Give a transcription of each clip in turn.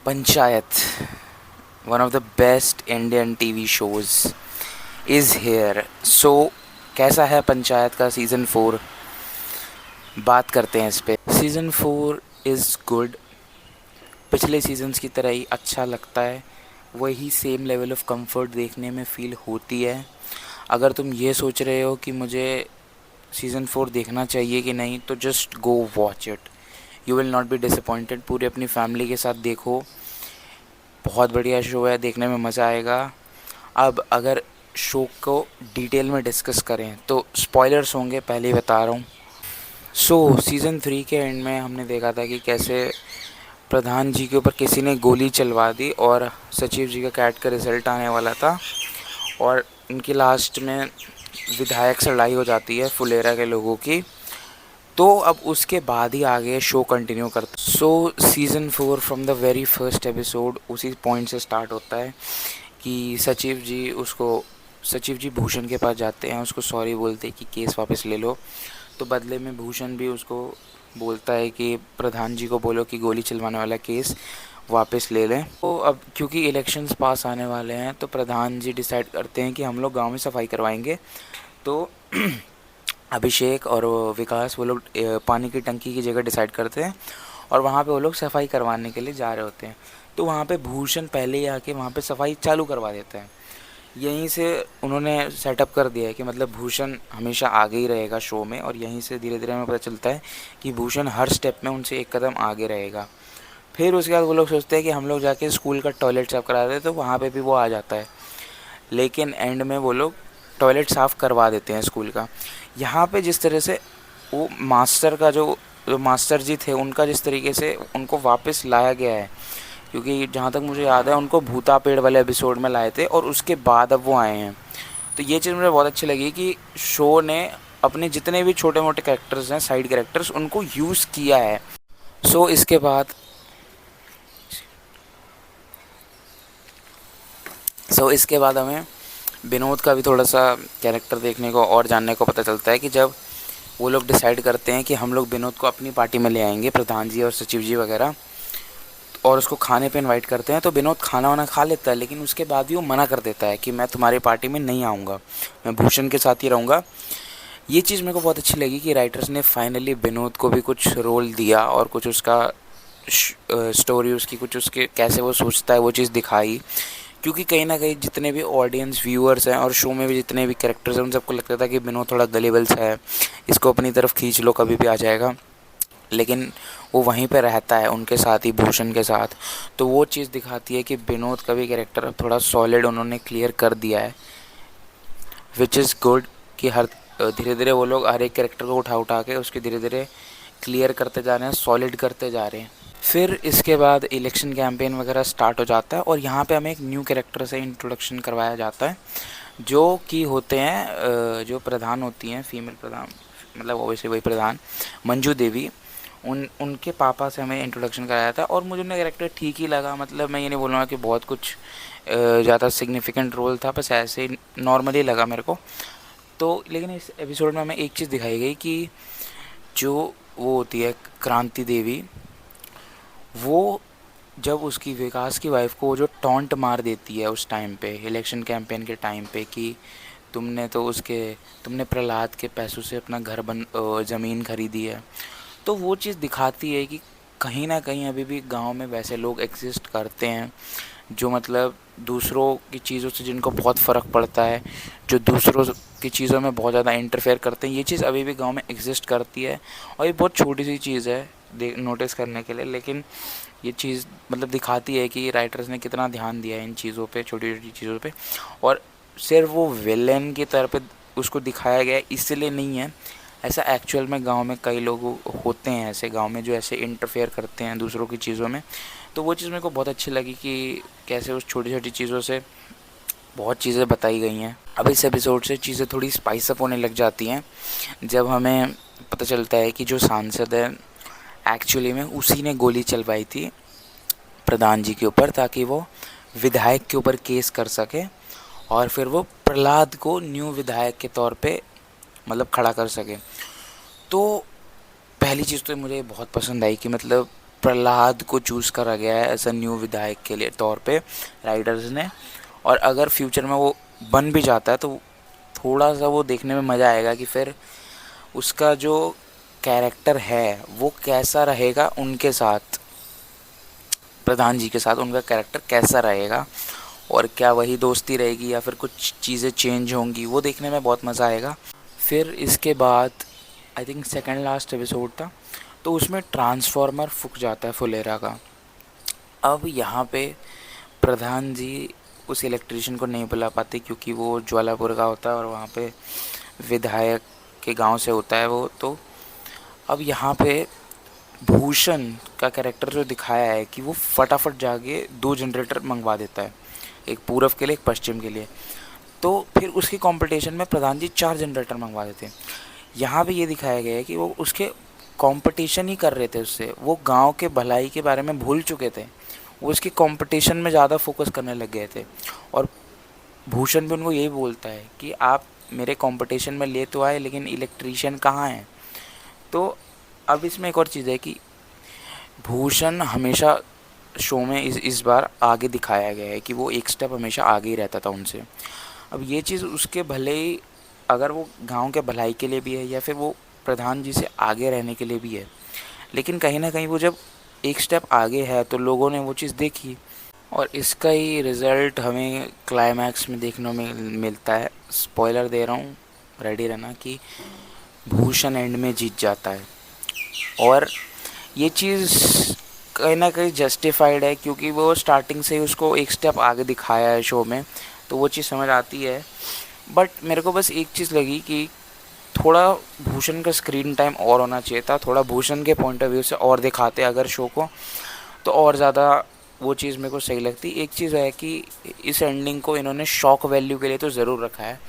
Panchayat, one of the best Indian TV shows is here. So कैसा है पंचायत का season 4? बात करते हैं इस पे। Season 4 is good. पिछले सीजन्स की तरह ही अच्छा लगता है। वही सेम लेवल ऑफ कंफर्ट देखने में फ़ील होती है। अगर तुम ये सोच रहे हो कि मुझे सीज़न 4 देखना चाहिए कि नहीं, तो just go watch it. You will not be disappointed. पूरी अपनी फैमिली के साथ देखो, बहुत बढ़िया शो है, देखने में मज़ा आएगा। अब अगर शो को डिटेल में डिस्कस करें तो स्पॉयलर्स होंगे, पहले ही बता रहा हूँ। सीज़न 3 के एंड में हमने देखा था कि कैसे प्रधान जी के ऊपर किसी ने गोली चलवा दी और सचिव जी का कैट का रिज़ल्ट आने वाला था, और उनकी लास्ट में विधायक से लड़ाई हो जाती है फुलेरा के लोगों की। तो अब उसके बाद ही आगे शो कंटिन्यू करता है। Season 4 from the very first episode उसी पॉइंट से स्टार्ट होता है कि सचिव जी भूषण के पास जाते हैं, उसको सॉरी बोलते हैं कि केस वापस ले लो। तो बदले में भूषण भी उसको बोलता है कि प्रधान जी को बोलो कि गोली चलवाने वाला केस वापस ले लें। तो अब क्योंकि इलेक्शंस पास आने वाले हैं, तो प्रधान जी डिसाइड करते हैं कि हम लोग गांव में सफाई करवाएंगे। तो अभिषेक और विकास वो लोग पानी की टंकी की जगह डिसाइड करते हैं, और वहाँ पे वो लोग सफाई करवाने के लिए जा रहे होते हैं। तो वहाँ पे भूषण पहले ही आके वहाँ पे सफाई चालू करवा देता है। यहीं से उन्होंने सेटअप कर दिया है कि मतलब भूषण हमेशा आगे ही रहेगा शो में, और यहीं से धीरे धीरे हमें पता चलता है कि भूषण हर स्टेप में उनसे एक कदम आगे रहेगा। फिर उसके बाद वो लोग सोचते हैं कि हम लोग जाके स्कूल का टॉयलेट साफ़ करा देते, तो वहाँ पे भी वो आ जाता है। लेकिन एंड में वो लोग टॉयलेट साफ़ करवा देते हैं स्कूल का। यहाँ पे जिस तरह से वो मास्टर का जो मास्टर जी थे, उनका जिस तरीके से उनको वापस लाया गया है, क्योंकि जहाँ तक मुझे याद है उनको भूता पेड़ वाले एपिसोड में लाए थे और उसके बाद अब वो आए हैं। तो ये चीज़ मुझे बहुत अच्छी लगी कि शो ने अपने जितने भी छोटे मोटे कैरेक्टर्स हैं, साइड कैरेक्टर्स, उनको यूज़ किया है। सो इसके बाद हमें विनोद का भी थोड़ा सा कैरेक्टर देखने को और जानने को पता चलता है कि जब वो लोग डिसाइड करते हैं कि हम लोग विनोद को अपनी पार्टी में ले आएंगे, प्रधान जी और सचिव जी वगैरह, और उसको खाने पे इनवाइट करते हैं, तो विनोद खाना वाना खा लेता है, लेकिन उसके बाद भी वो मना कर देता है कि मैं तुम्हारी पार्टी में नहीं आऊँगा, मैं भूषण के साथ ही रहूँगा। ये चीज़ मेरे को बहुत अच्छी लगी कि राइटर्स ने फाइनली विनोद को भी कुछ रोल दिया और कुछ उसका स्टोरी, उसकी कुछ उसके कैसे वो सोचता है वो चीज़ दिखाई। क्योंकि कहीं ना कहीं जितने भी ऑडियंस व्यूअर्स हैं और शो में भी जितने भी कैरेक्टर्स हैं, उन सबको लगता था कि विनोद थोड़ा गलेबल सा है, इसको अपनी तरफ खींच लो, कभी भी आ जाएगा। लेकिन वो वहीं पे रहता है उनके साथ ही, भूषण के साथ। तो वो चीज़ दिखाती है कि विनोद का भी कैरेक्टर अब थोड़ा सॉलिड उन्होंने क्लियर कर दिया है, विच इज़ गुड। कि हर धीरे धीरे वो लोग हर एक कैरेक्टर को उठा उठा के उसके धीरे धीरे क्लियर करते जा रहे हैं, सॉलिड करते जा रहे हैं। फिर इसके बाद इलेक्शन कैंपेन वगैरह स्टार्ट हो जाता है, और यहाँ पे हमें एक न्यू कैरेक्टर से इंट्रोडक्शन करवाया जाता है, जो कि होते हैं जो प्रधान होती हैं, फीमेल प्रधान, मतलब ऑब्वियसली वही प्रधान, मंजू देवी। उनके पापा से हमें इंट्रोडक्शन कराया था, और मुझे उनका कैरेक्टर ठीक ही लगा। मतलब मैं ये नहीं बोलूँगा कि बहुत कुछ ज़्यादा सिग्निफिकेंट रोल था, बस ऐसे ही नॉर्मली लगा मेरे को। तो लेकिन इस एपिसोड में हमें एक चीज़ दिखाई गई कि जो वो होती है क्रांति देवी, वो जब उसकी विकास की वाइफ को वो जो टॉन्ट मार देती है उस टाइम पे, इलेक्शन कैंपेन के टाइम पे, कि तुमने प्रहलाद के पैसों से अपना ज़मीन खरीदी है। तो वो चीज़ दिखाती है कि कहीं ना कहीं अभी भी गांव में वैसे लोग एग्जिस्ट करते हैं, जो मतलब दूसरों की चीज़ों से जिनको बहुत फ़र्क पड़ता है, जो दूसरों की चीज़ों में बहुत ज़्यादा इंटरफेयर करते हैं। ये चीज़ अभी भी गांव में एग्जिस्ट करती है, और ये बहुत छोटी सी चीज़ है नोटिस करने के लिए, लेकिन ये चीज़ मतलब दिखाती है कि राइटर्स ने कितना ध्यान दिया है इन चीज़ों पे, छोटी छोटी चीज़ों पे। और सिर्फ वो विलेन की तरह पे उसको दिखाया गया है इसलिए नहीं है, ऐसा एक्चुअल में गांव में कई लोग होते हैं ऐसे, गांव में जो ऐसे इंटरफेयर करते हैं दूसरों की चीज़ों में। तो वो चीज़ मेरे को बहुत अच्छी लगी कि कैसे उस छोटी छोटी चीज़ों से बहुत चीज़ें बताई गई हैं। अब इस एपिसोड से चीज़ें थोड़ी स्पाइस अप होने लग जाती हैं, जब हमें पता चलता है कि जो सांसद है एक्चुअली में उसी ने गोली चलवाई थी प्रधान जी के ऊपर, ताकि वो विधायक के ऊपर केस कर सके, और फिर वो प्रहलाद को न्यू विधायक के तौर पे मतलब खड़ा कर सके। तो पहली चीज़ तो मुझे बहुत पसंद आई कि मतलब प्रहलाद को चूज़ करा गया है एज अ न्यू विधायक के लिए तौर पे राइटर्स ने। और अगर फ्यूचर में वो बन भी जाता है तो थोड़ा सा वो देखने में मज़ा आएगा कि फिर उसका जो कैरेक्टर है वो कैसा रहेगा उनके साथ, प्रधान जी के साथ उनका कैरेक्टर कैसा रहेगा, और क्या वही दोस्ती रहेगी या फिर कुछ चीज़ें चेंज होंगी, वो देखने में बहुत मज़ा आएगा। फिर इसके बाद I think second last episode था, तो उसमें ट्रांसफॉर्मर फूक जाता है फुलेरा का। अब यहाँ पे प्रधान जी उस इलेक्ट्रिशियन को नहीं बुला पाते क्योंकि वो ज्वालापुर का होता है और वहाँ पे विधायक के गांव से होता है वो। तो अब यहाँ पे भूषण का कैरेक्टर जो दिखाया है कि वो फटाफट जाके 2 जनरेटर मंगवा देता है, एक पूरब के लिए एक पश्चिम के लिए। तो फिर उसकी कंपटीशन में प्रधान जी 4 जनरेटर मंगवा देते हैं। यहाँ पे ये दिखाया गया है कि वो उसके कंपटीशन ही कर रहे थे उससे, वो गांव के भलाई के बारे में भूल चुके थे, वो उसकी कंपटीशन में ज़्यादा फोकस करने लग गए थे। और भूषण भी उनको यही बोलता है कि आप मेरे कंपटीशन में ले तो आए लेकिन इलेक्ट्रीशियन कहाँ हैं। तो अब इसमें एक और चीज़ है कि भूषण हमेशा शो में इस बार आगे दिखाया गया है कि वो एक स्टेप हमेशा आगे ही रहता था उनसे। अब ये चीज़ उसके भले ही, अगर वो गांव के भलाई के लिए भी है या फिर वो प्रधान जी से आगे रहने के लिए भी है, लेकिन कहीं ना कहीं वो जब एक स्टेप आगे है तो लोगों ने वो चीज़ देखी, और इसका ही रिज़ल्ट हमें क्लाइमैक्स में देखने में मिलता है। स्पॉइलर दे रहा हूँ, रेडी रहना, कि भूषण एंड में जीत जाता है। और ये चीज़ कहीं ना कहीं जस्टिफाइड है क्योंकि वो स्टार्टिंग से ही उसको एक स्टेप आगे दिखाया है शो में, तो वो चीज़ समझ आती है। बट मेरे को बस एक चीज़ लगी कि थोड़ा भूषण का स्क्रीन टाइम और होना चाहिए था, थोड़ा भूषण के पॉइंट ऑफ व्यू से और दिखाते अगर शो को, तो और ज़्यादा वो चीज़ मेरे को सही लगती। एक चीज़ है कि इस एंडिंग को इन्होंने शॉक वैल्यू के लिए तो ज़रूर रखा है,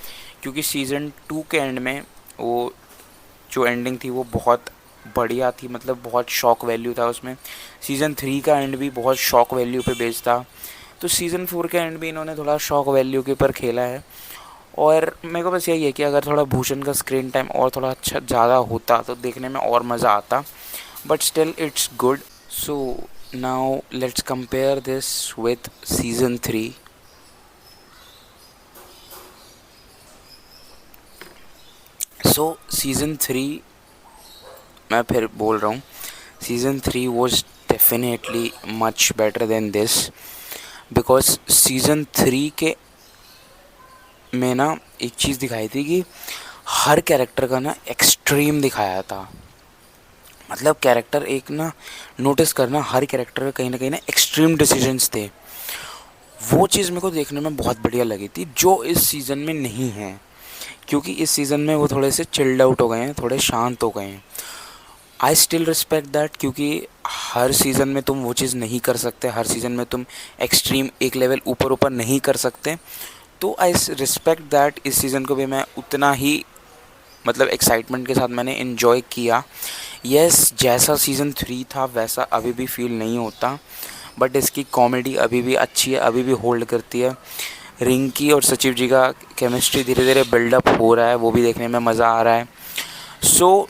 क्योंकि सीज़न 2 के एंड में वो जो एंडिंग थी वो बहुत बढ़िया थी, मतलब बहुत शॉक वैल्यू था उसमें। सीज़न 3 का एंड भी बहुत शॉक वैल्यू पे बेस्ड था, तो सीज़न 4 का एंड भी इन्होंने थोड़ा शॉक वैल्यू के ऊपर खेला है। और मेरे को बस यही है कि अगर थोड़ा भूषण का स्क्रीन टाइम और थोड़ा अच्छा ज़्यादा होता तो देखने में और मज़ा आता, but still it's good. So now let's compare this with season 3। So season 3, मैं फिर बोल रहा हूँ, season 3 was definitely much better than this, because season 3 के में ना एक चीज़ दिखाई थी कि हर कैरेक्टर का ना एक्सट्रीम दिखाया था। मतलब कैरेक्टर एक ना नोटिस करना, हर कैरेक्टर का कहीं ना एक्सट्रीम डिसीजंस थे। वो चीज़ मेरे को देखने में बहुत बढ़िया लगी थी, जो इस सीज़न में नहीं है, क्योंकि इस सीज़न में वो थोड़े से चिल्ड आउट हो गए हैं, थोड़े शांत हो गए हैं। आई स्टिल रिस्पेक्ट दैट, क्योंकि हर सीज़न में तुम वो चीज़ नहीं कर सकते, हर सीज़न में तुम एक्सट्रीम एक लेवल ऊपर ऊपर नहीं कर सकते। तो आई रिस्पेक्ट दैट, इस सीज़न को भी मैं उतना ही मतलब एक्साइटमेंट के साथ मैंने इन्जॉय किया। यस, जैसा सीज़न 3 था वैसा अभी भी फील नहीं होता, बट इसकी कॉमेडी अभी भी अच्छी है, अभी भी होल्ड करती है। रिंकी और सचिव जी का केमिस्ट्री धीरे धीरे बिल्डअप हो रहा है, वो भी देखने में मज़ा आ रहा है। सो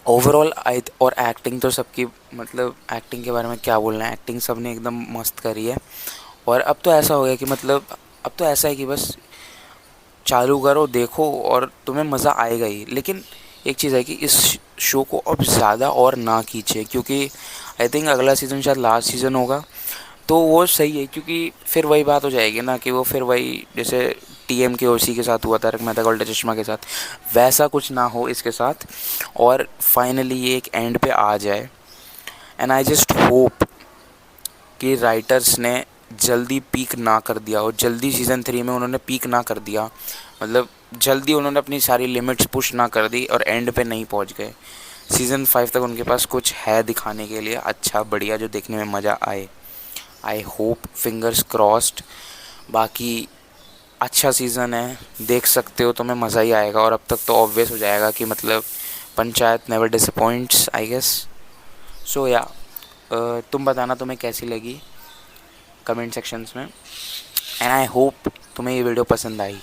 ओवरऑल और एक्टिंग तो सबकी, मतलब एक्टिंग के बारे में क्या बोलना है, एक्टिंग सब ने एकदम मस्त करी है। और अब तो ऐसा हो गया कि मतलब अब तो ऐसा है कि बस चालू करो, देखो और तुम्हें मज़ा आएगा ही। लेकिन एक चीज़ है कि इस शो को अब ज़्यादा और ना कीजिए, क्योंकि आई थिंक अगला सीज़न शायद लास्ट सीज़न होगा, तो वो सही है। क्योंकि फिर वही बात हो जाएगी ना कि वो फिर वही जैसे टीएम के ओसी के साथ हुआ था, तारक मेहता का उल्टा चश्मा के साथ, वैसा कुछ ना हो इसके साथ, और फाइनली ये एक एंड पे आ जाए। एंड आई जस्ट होप कि राइटर्स ने जल्दी पीक ना कर दिया हो, जल्दी सीज़न 3 में उन्होंने पीक ना कर दिया, मतलब जल्दी उन्होंने अपनी सारी लिमिट्स पुश ना कर दी और एंड पे नहीं पहुंच गए। सीज़न 5 तक उनके पास कुछ है दिखाने के लिए अच्छा बढ़िया, जो देखने में मज़ा आए। I hope, fingers crossed. बाकी अच्छा सीज़न है, देख सकते हो, तुम्हें मज़ा ही आएगा। और अब तक तो ऑब्वियस हो जाएगा कि मतलब Panchayat never disappoints, I guess. So yeah तुम बताना तुम्हें कैसी लगी कमेंट सेक्शंस में, एंड आई होप तुम्हें ये वीडियो पसंद आई।